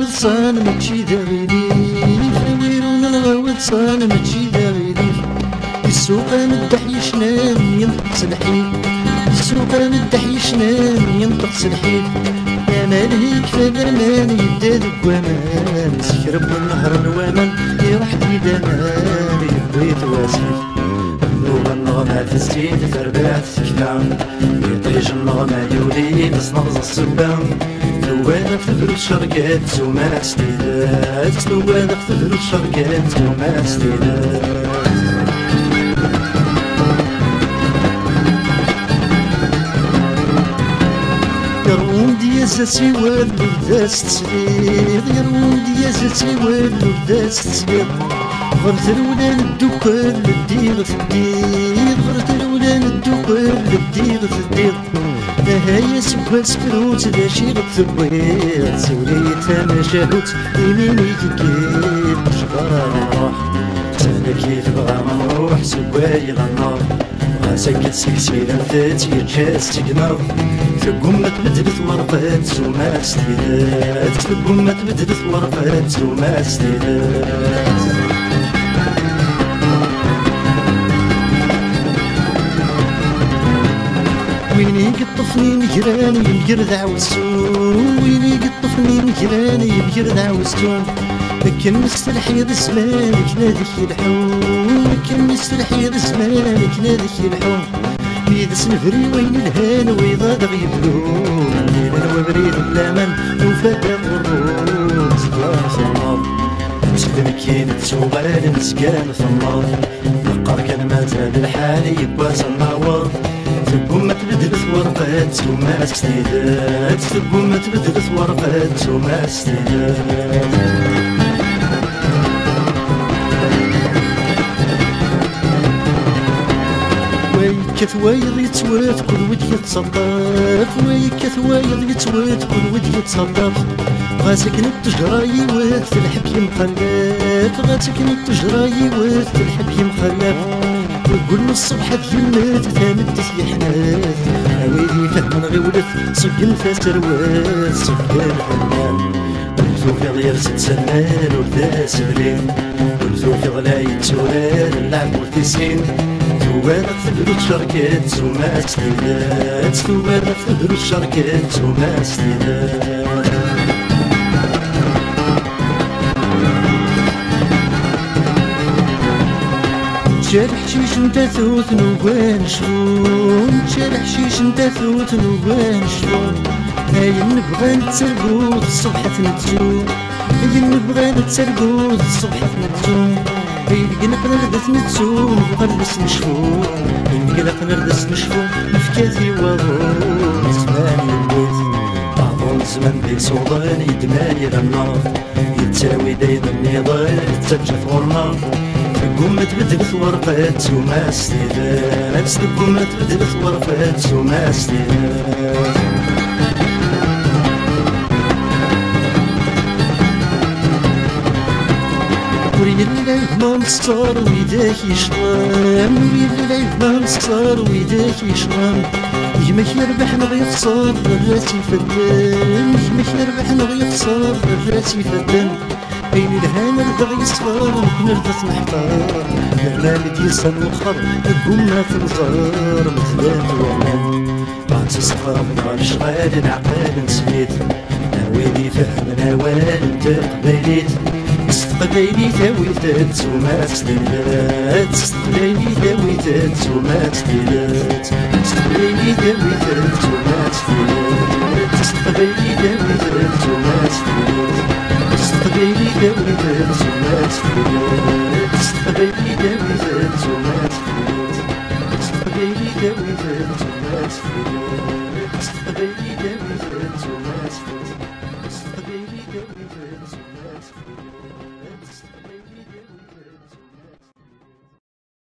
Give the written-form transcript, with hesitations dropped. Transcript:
الغوصان ماشي دا غيليف ويرون الغوصان ماشي دا غيليف السوق مدح يشنام ينطق سلحيف السوق مدح يشنام ينطق سلحيف يا مالك فالأمان يبدا ذوك وامان سكرب والنهر الوامان يروح في دمان يبغي تواسيف نوبة النغمة تزيد تربات تكلام يطيج النغمة يولي بس نغز السبان نوادق تبرو الشركات وما ستيدات نوادق تبرو الشركات وما ستيدات يرون ديازا سوال لبداس تسليغ يرون ديازا سوال لبداس تسليغ غرت الولان الدوكال للديغ في الديغ غرت الولان الدوكال للديغ في الديغ هاي سوال سفروت دا شي غتبويض سوليتها ما شاهوت يميني كيف شغال نروح انا كيف بغا ما نروح سوالي غنار غاسكت سكسيلا ذاتي الجاس تقنر تقوم ما تبدلت ورقات وما استيلات تقوم ما تبدلت ورقات وما استيلات ويني قطفني نجراني يمجردع والسون ويني قطفني نجراني يمجردع والسون لكن مستلحيض زمانك نادك الحوم لكن مستلحيض زمانك نادك الحوم بيد سنفري وين الهان ويضاد غيبلون ليلا وبريد بلامان وفادا غرون سكان في النار مسلم كين تسوغال مسكان في النار نقر كان مازال الحال يباس النوار تقوم ما تبدلت ورقات وما استيدات تقوم ما تبدلت ورقات وما استيدات كثوايض يتوات كل ودي يتصدف كثوايض يتوات كل ودي يتصدف غاسك نتجراي وات الحب يمخلف غاسك نتجراي وات الحب يمخلف وقول الصبح تجمت ثامت في حنات عويلي فهم غيولف صقن فاسروات صقن حنان ولزو في غير 6 سنان وبدا سبلين ولزو في غلاي توران اللعب والتسين توالق تبرو الشركات وما استيلات توالق تبرو الشركات وما استيلات شارح شيش نتا ثوث نوبان شلون شارح شيش نتا ثوث نوبان شلون هاي نبغى نتسرقو الصبح نتزون هاي نبغى نتسرقو الصبح نتزون هاي نقدر نتزون نغلس نشفون نقلق نردس نشفون نفكاتي وضون زمان البيت بعضون زمان ديك صوضان يدماني للنار يتساوي دايما النضال يتسجف غرنار تقوم ما تبدلت ورقات وما استيلات تقوم ما تبدلت ورقات وما استيلات وريد الليل ما نصار ويداك يشرام وريد الليل ما نصار ويداك يشرام يجمك يربح نغي يخسر الراسي فدان يجمك يربح نغي يخسر الراسي فدان بين الهان الدغ يصفر ممكن الدس محتار برنامج يسن وخر تقوم ما تنظر مثلات وعمان بعد تصفر من شغال العقال نسميت ناويلي فهم نوال انت قبيليت استقبيلي ثاويتات وما تستيلات استقبيلي ثاويتات وما تستيلات استقبيلي ثاويتات وما تستيلات استقبيلي ثاويتات وما تستيلات استقبيلي ثاويتات وما تستيلات استقبيلي ثاويتات وما تستيلات استقبيلي ثاويتات وما تستيلات استقبيلي ثاويتات وما تستيلات استقبيلي ثاويتات وما تستيلات